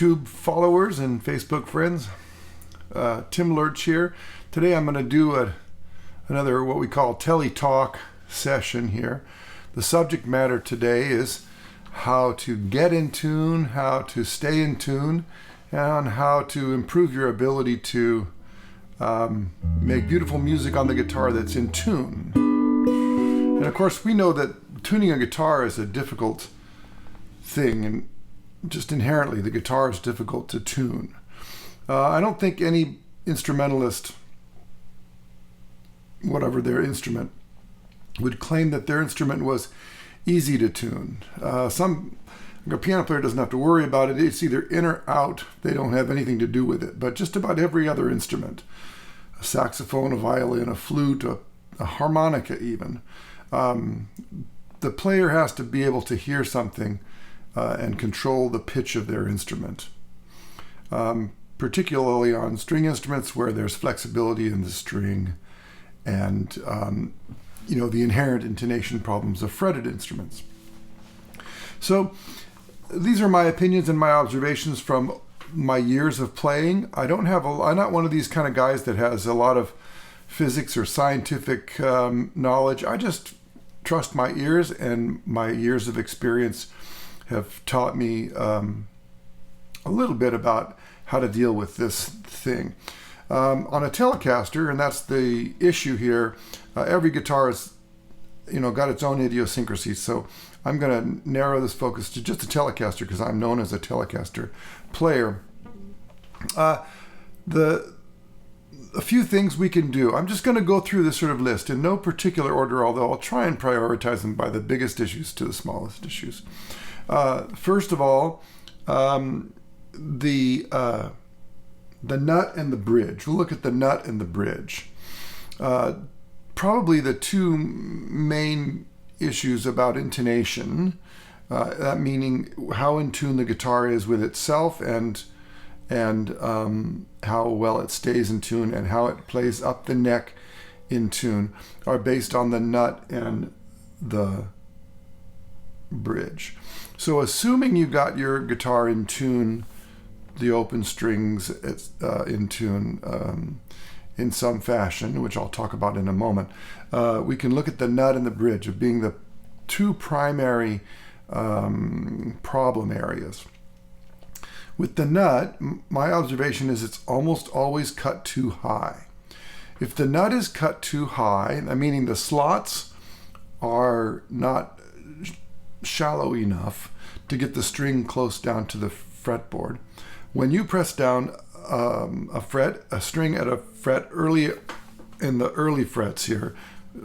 YouTube followers and Facebook friends. Tim Lerch here. Today I'm going to do another what we call Tele talk session here. The subject matter today is how to get in tune, how to stay in tune, and how to improve your ability to make beautiful music on the guitar that's in tune. And of course we know that tuning a guitar is a difficult thing, and just inherently the guitar is difficult to tune. I don't think any instrumentalist, whatever their instrument, would claim that their instrument was easy to tune. A piano player doesn't have to worry about it. It's either in or out. They don't have anything to do with it. But just about every other instrument, a saxophone, a violin, a flute, a harmonica even, the player has to be able to hear something and control the pitch of their instrument. Particularly on string instruments where there's flexibility in the string and the inherent intonation problems of fretted instruments. So these are my opinions and my observations from my years of playing. I'm not one of these kind of guys that has a lot of physics or scientific knowledge. I just trust my ears, and my years of experience have taught me a little bit about how to deal with this thing. On a Telecaster, and that's the issue here, every guitar has got its own idiosyncrasies, so I'm going to narrow this focus to just a Telecaster because I'm known as a Telecaster player. A few things we can do. I'm just going to go through this sort of list in no particular order, although I'll try and prioritize them by the biggest issues to the smallest issues. First of all, the nut and the bridge. We'll look at the nut and the bridge. Probably the two main issues about intonation, that meaning how in tune the guitar is with itself and how well it stays in tune and how it plays up the neck in tune, are based on the nut and the bridge. So assuming you got your guitar in tune, the open strings in tune in some fashion, which I'll talk about in a moment, we can look at the nut and the bridge of being the two primary problem areas. With the nut, my observation is it's almost always cut too high. If the nut is cut too high, meaning the slots are not shallow enough to get the string close down to the fretboard, when you press down a string at a fret early in the early frets here,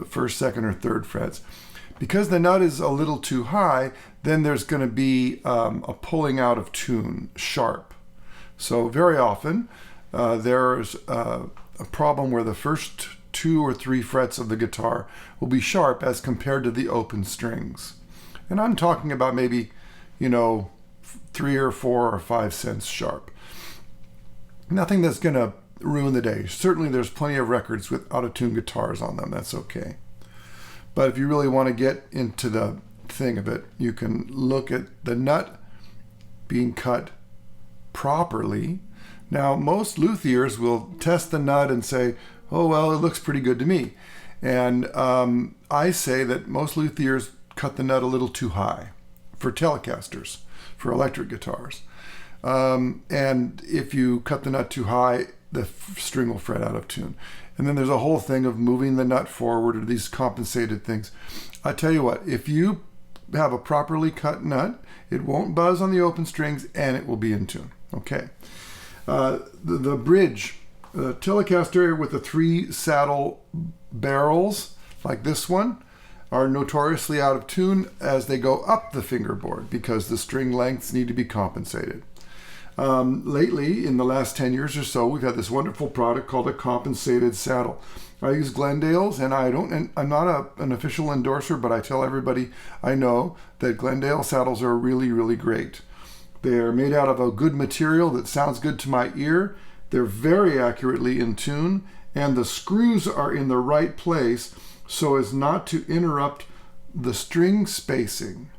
first, second, or third frets, because the nut is a little too high, then there's going to be a pulling out of tune, sharp. So very often there's a problem where the first 2 or 3 frets of the guitar will be sharp as compared to the open strings. And I'm talking about maybe 3 or 4 or 5 cents sharp. Nothing that's going to ruin the day. Certainly there's plenty of records with out-of-tune guitars on them. That's okay. But if you really want to get into the thing of it, you can look at the nut being cut properly. Now, most luthiers will test the nut and say, oh, well, it looks pretty good to me. And I say that most luthiers cut the nut a little too high for Telecasters, for electric guitars. And if you cut the nut too high, the string will fret out of tune. And then there's a whole thing of moving the nut forward, or these compensated things. I tell you what, if you have a properly cut nut, it won't buzz on the open strings and it will be in tune. Okay. The bridge, the Telecaster with the 3 saddle barrels like this one are notoriously out of tune as they go up the fingerboard because the string lengths need to be compensated. Lately, in the last 10 years or so, we've had this wonderful product called a Compensated Saddle. I use Glendale's, and I'm not an official endorser, but I tell everybody I know that Glendale saddles are really, really great. They're made out of a good material that sounds good to my ear. They're very accurately in tune, and the screws are in the right place so as not to interrupt the string spacing.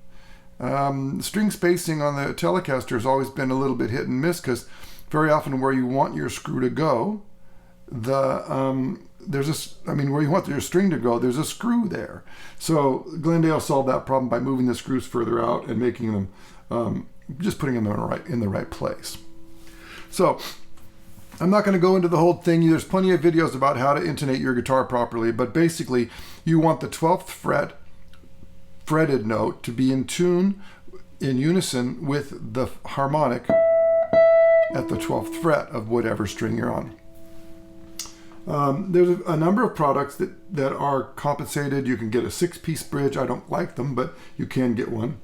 String spacing on the Telecaster has always been a little bit hit and miss, because very often where you want your screw to go, where you want your string to go, there's a screw there. So Glendale solved that problem by moving the screws further out and making them, just putting them in the right place. So I'm not going to go into the whole thing. There's plenty of videos about how to intonate your guitar properly, but basically you want the 12th fret fretted note to be in tune, in unison with the harmonic at the 12th fret of whatever string you're on. There's a number of products that are compensated. You can get a 6-piece bridge. I don't like them, but you can get one.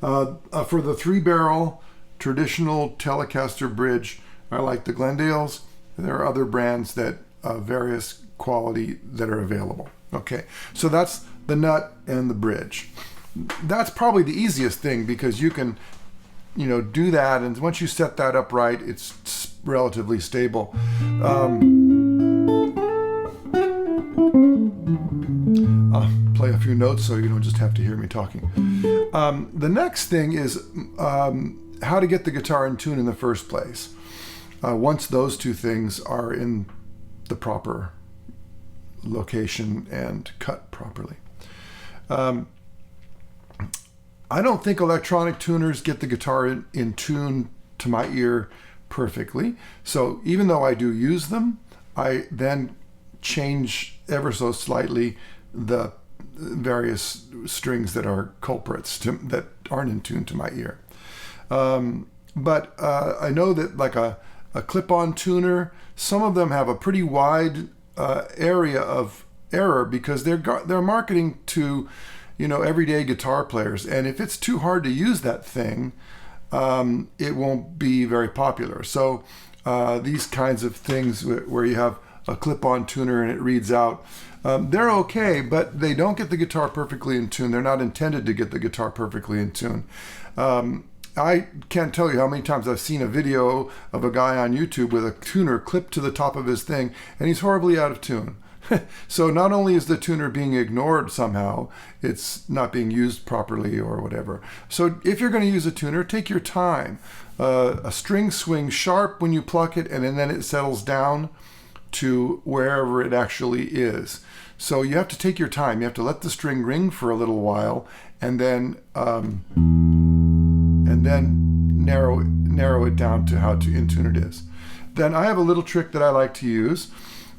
For the 3-barrel traditional Telecaster bridge, I like the Glendales. There are other brands that various quality that are available. Okay, so that's the nut and the bridge. That's probably the easiest thing, because you can, do that, and once you set that up right, it's relatively stable. I'll play a few notes so you don't just have to hear me talking. The next thing is how to get the guitar in tune in the first place. Once those two things are in the proper location and cut properly. I don't think electronic tuners get the guitar in tune to my ear perfectly. So even though I do use them, I then change ever so slightly the various strings that are culprits that aren't in tune to my ear. But I know that like a clip-on tuner, some of them have a pretty wide area of error, because they're marketing to everyday guitar players, and if it's too hard to use that thing, it won't be very popular. So these kinds of things where you have a clip-on tuner and it reads out, they're okay, but they don't get the guitar perfectly in tune. They're not intended to get the guitar perfectly in tune. I can't tell you how many times I've seen a video of a guy on YouTube with a tuner clipped to the top of his thing, and he's horribly out of tune. So not only is the tuner being ignored somehow, it's not being used properly or whatever. So if you're going to use a tuner, take your time. A string swings sharp when you pluck it, and then it settles down to wherever it actually is. So you have to take your time. You have to let the string ring for a little while, and then narrow it down to how in tune it is. Then I have a little trick that I like to use.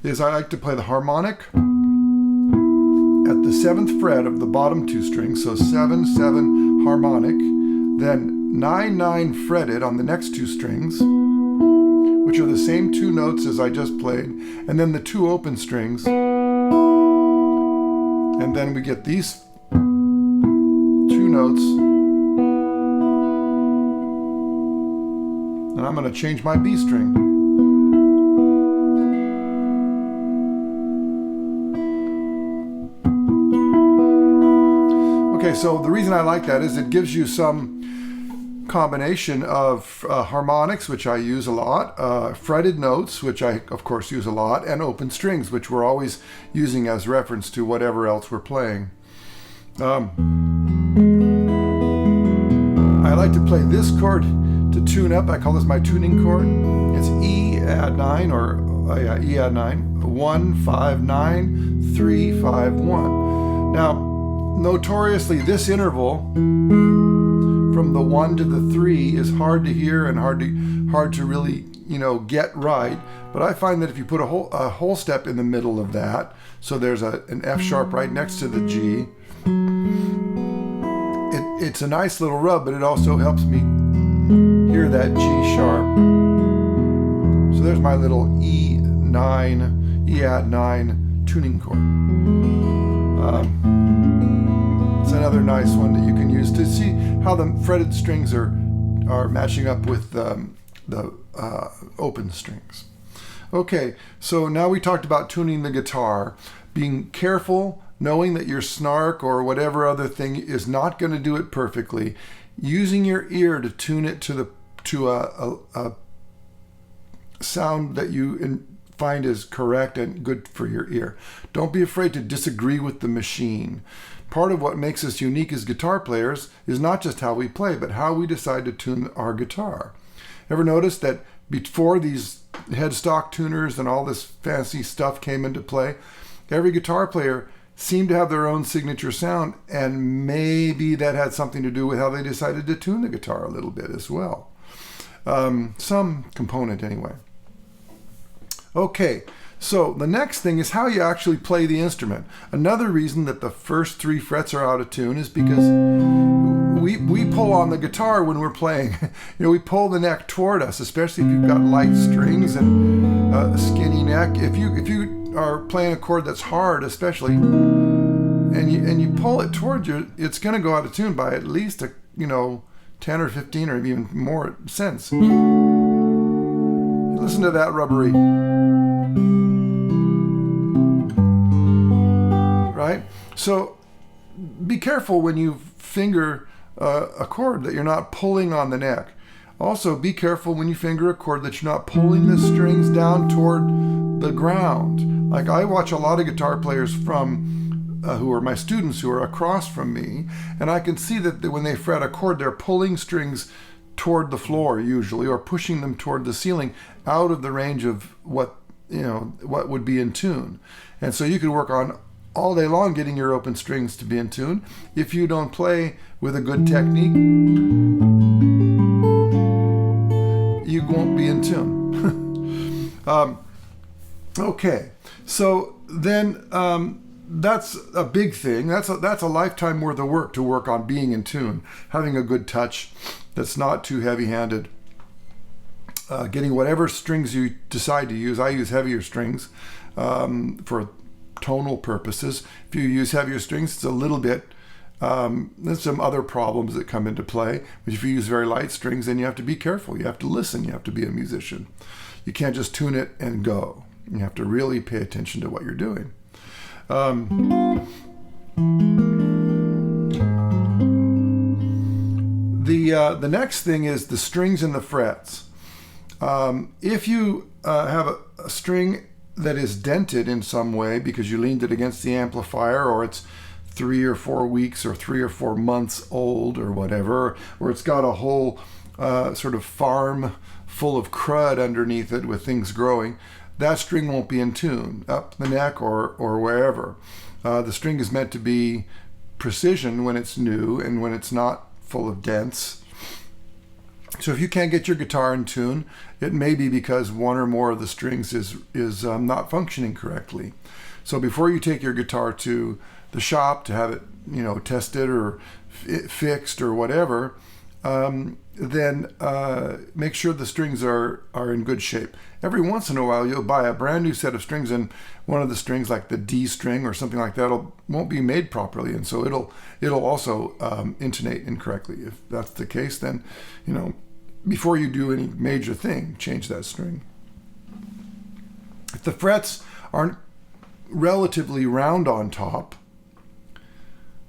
Is I like to play the harmonic at the 7th fret of the bottom 2 strings, so 7-7 harmonic, then 9-9 fretted on the next 2 strings, which are the same 2 notes as I just played, and then the 2 open strings, and then we get these 2 notes, and I'm going to change my B string. Okay, so the reason I like that is it gives you some combination of harmonics, which I use a lot, fretted notes, which I, of course, use a lot, and open strings, which we're always using as reference to whatever else we're playing. I like to play this chord to tune up. I call this my tuning chord. It's E add 9, or E add 9, 1, 5, 9, 3, 5, 1. Now, notoriously, this interval from the 1 to the 3 is hard to hear and hard to really get right. But I find that if you put a whole step in the middle of that, so there's an F sharp right next to the G, it's a nice little rub, but it also helps me hear that G sharp. So there's my little E add 9 tuning chord. It's another nice one that you can use to see how the fretted strings are matching up with the open strings. Okay, so now we talked about tuning the guitar. Being careful, knowing that your snark or whatever other thing is not going to do it perfectly. Using your ear to tune it to a sound that you find is correct and good for your ear. Don't be afraid to disagree with the machine. Part of what makes us unique as guitar players is not just how we play, but how we decide to tune our guitar. Ever notice that before these headstock tuners and all this fancy stuff came into play, every guitar player seemed to have their own signature sound, and maybe that had something to do with how they decided to tune the guitar a little bit as well. Some component anyway. Okay, so the next thing is how you actually play the instrument. Another reason that the first 3 frets are out of tune is because we pull on the guitar when we're playing. We pull the neck toward us, especially if you've got light strings and a skinny neck. If you are playing a chord that's hard, especially, and you pull it towards you, it's going to go out of tune by at least 10 or 15 or even more cents. Listen to that rubbery. Right? So be careful when you finger a chord that you're not pulling on the neck. Also, be careful when you finger a chord that you're not pulling the strings down toward the ground. Like I watch a lot of guitar players who are my students who are across from me, and I can see that when they fret a chord, they're pulling strings toward the floor usually, or pushing them toward the ceiling out of the range of what would be in tune. And so you could work on all day long getting your open strings to be in tune. If you don't play with a good technique, you won't be in tune. Okay, so then that's a big thing. That's a lifetime worth of work to work on being in tune, having a good touch that's not too heavy-handed. Getting whatever strings you decide to use. I use heavier strings for tonal purposes. If you use heavier strings, it's a little bit, there's some other problems that come into play. But if you use very light strings, then you have to be careful. You have to listen. You have to be a musician. You can't just tune it and go. You have to really pay attention to what you're doing. The next thing is the strings and the frets. If you have a string that is dented in some way because you leaned it against the amplifier, or it's 3 or 4 weeks or 3 or 4 months old or whatever, or it's got a whole sort of farm full of crud underneath it with things growing, that string won't be in tune up the neck or wherever. The string is meant to be precision when it's new and when it's not full of dents. So if you can't get your guitar in tune, it may be because one or more of the strings is not functioning correctly. So before you take your guitar to the shop to have it, tested or fixed or whatever, then make sure the strings are in good shape. Every once in a while, you'll buy a brand new set of strings, and one of the strings, like the D string or something like that, won't be made properly, and so it'll also intonate incorrectly. If that's the case, then before you do any major thing, change that string. If the frets aren't relatively round on top,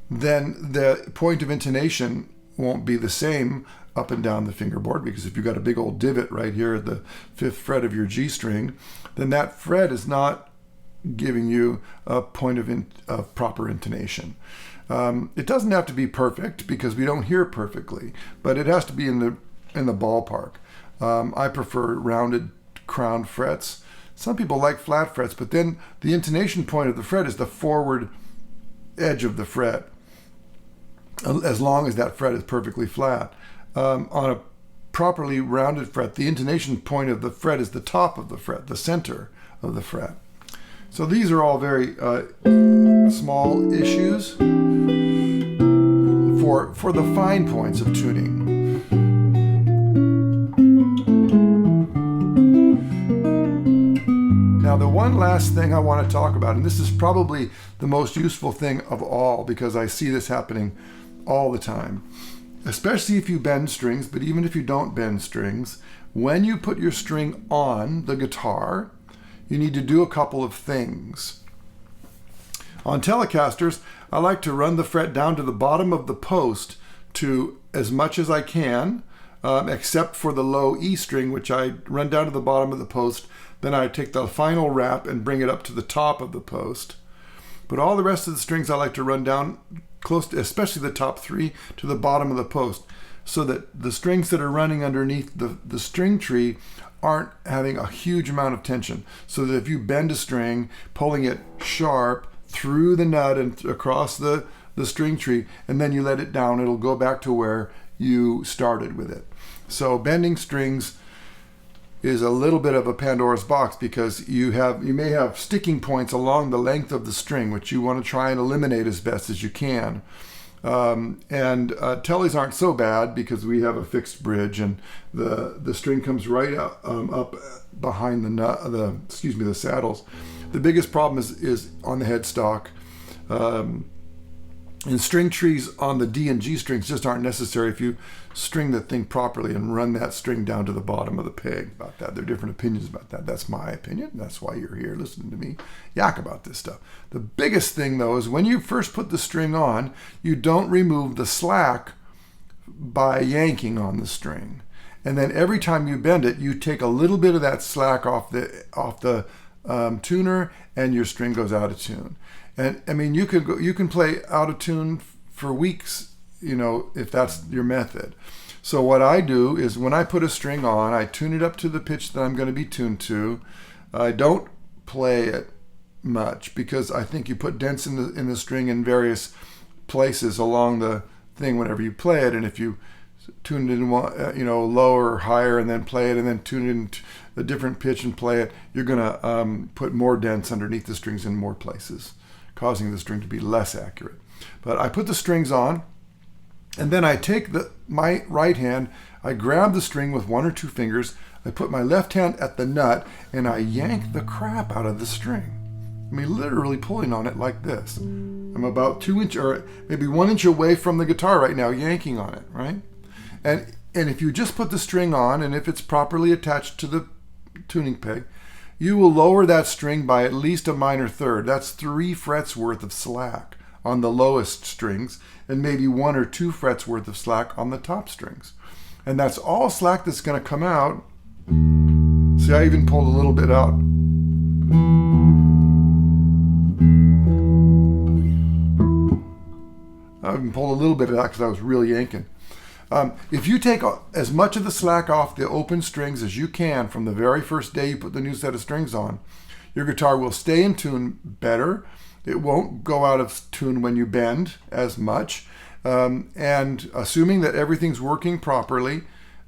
then the point of intonation won't be the same up and down the fingerboard, because if you've got a big old divot right here at the 5th fret of your G string, then that fret is not giving you a point of proper intonation. It doesn't have to be perfect, because we don't hear perfectly, but it has to be in the ballpark. I prefer rounded crowned frets. Some people like flat frets, but then the intonation point of the fret is the forward edge of the fret, as long as that fret is perfectly flat. On a properly rounded fret, the intonation point of the fret is the top of the fret, the center of the fret. So these are all very small issues for the fine points of tuning. Now, the one last thing I want to talk about, and this is probably the most useful thing of all, because I see this happening all the time, especially if you bend strings, but even if you don't bend strings, when you put your string on the guitar, you need to do a couple of things. On Telecasters, I like to run the fret down to the bottom of the post to as much as I can, except for the low E string, which I run down to the bottom of the post. Then I take the final wrap and bring it up to the top of the post. But all the rest of the strings I like to run down close to, especially the top 3, to the bottom of the post, so that the strings that are running underneath the string tree aren't having a huge amount of tension. So that if you bend a string, pulling it sharp through the nut and across the string tree, and then you let it down, it'll go back to where you started with it. So bending strings is a little bit of a Pandora's box, because you may have sticking points along the length of the string, which you want to try and eliminate as best as you can. Teles aren't so bad, because we have a fixed bridge, and the string comes right up behind the saddles. The biggest problem is on the headstock. And string trees on the D and G strings just aren't necessary if you string the thing properly and run that string down to the bottom of the peg. About that, there are different opinions about that. That's my opinion. That's why you're here listening to me yak about this stuff. The biggest thing, though, is when you first put the string on, you don't remove the slack by yanking on the string. And then every time you bend it, you take a little bit of that slack off the tuner, and your string goes out of tune. And I mean, you can play out of tune for weeks, if that's your method. So what I do is, when I put a string on, I tune it up to the pitch that I'm going to be tuned to. I don't play it much, because I think you put dents in the string in various places along the thing whenever you play it. And if you tune it in lower or higher, and then play it, and then tune it in a different pitch and play it, you're going to put more dents underneath the strings in more places, causing the string to be less accurate. But I put the strings on, and then I take my right hand, I grab the string with 1 or 2 fingers, I put my left hand at the nut, and I yank the crap out of the string. I mean, literally pulling on it like this. I'm about 2 inch or maybe 1 inch away from the guitar right now, yanking on it, right? And if you just put the string on, and if it's properly attached to the tuning peg, you will lower that string by at least a minor third. That's 3 frets worth of slack on the lowest strings, and maybe 1 or 2 frets worth of slack on the top strings. And that's all slack that's going to come out. See, I even pulled a little bit out. I even pulled a little bit of that because I was really yanking. If you take as much of the slack off the open strings as you can from the very first day you put the new set of strings on, your guitar will stay in tune better. It won't go out of tune when you bend as much. And assuming that everything's working properly.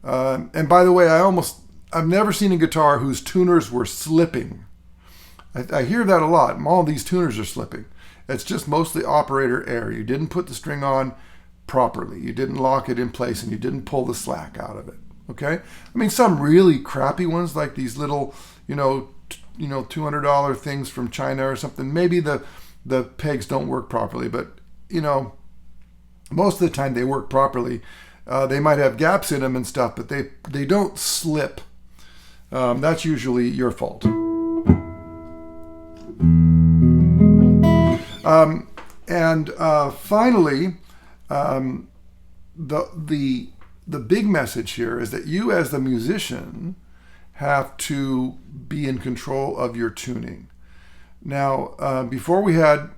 And by the way, I've never seen a guitar whose tuners were slipping. I hear that a lot. All these tuners are slipping. It's just mostly operator error. You didn't put the string on properly. You didn't lock it in place, and you didn't pull the slack out of it. Okay? I mean, some really crappy ones, like these little, $200 things from China or something. Maybe the pegs don't work properly, but most of the time they work properly. They might have gaps in them and stuff, but they don't slip. That's usually your fault. Finally, the big message here is that you, as the musician, have to be in control of your tuning. Now, before we had,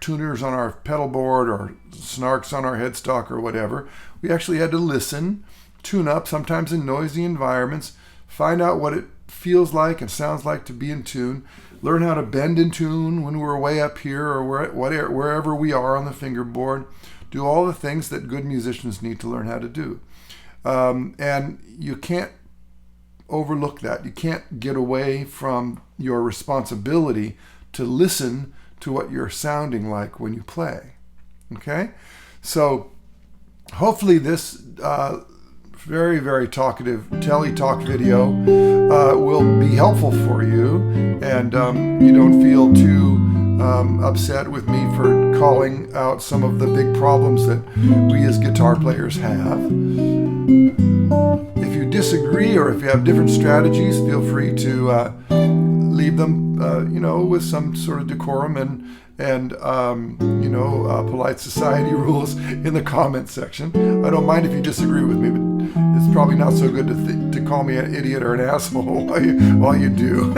tuners on our pedal board or snarks on our headstock or whatever, we actually had to listen, tune up, sometimes in noisy environments, find out what it feels like and sounds like to be in tune, learn how to bend in tune when we're way up here or wherever we are on the fingerboard, do all the things that good musicians need to learn how to do. And you can't overlook that. You can't get away from your responsibility to listen to what you're sounding like when you play. Okay? So hopefully this very, very talkative Tele Talk video will be helpful for you, and you don't feel too upset with me for calling out some of the big problems that we as guitar players have. If you disagree or if you have different strategies, feel free to leave them with some sort of decorum and polite society rules in the comments section. I don't mind if you disagree with me, but it's probably not so good to call me an idiot or an asshole while you do.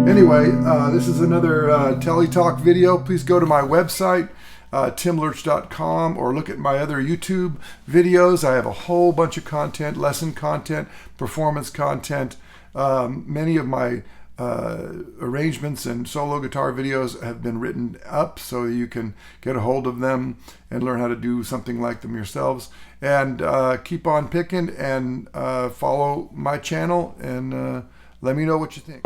Anyway, this is another Tele Talk video. Please go to my website, timlerch.com, or look at my other YouTube videos. I have a whole bunch of content, lesson content, performance content. Many of my arrangements and solo guitar videos have been written up so you can get a hold of them and learn how to do something like them yourselves. And keep on picking and follow my channel and let me know what you think.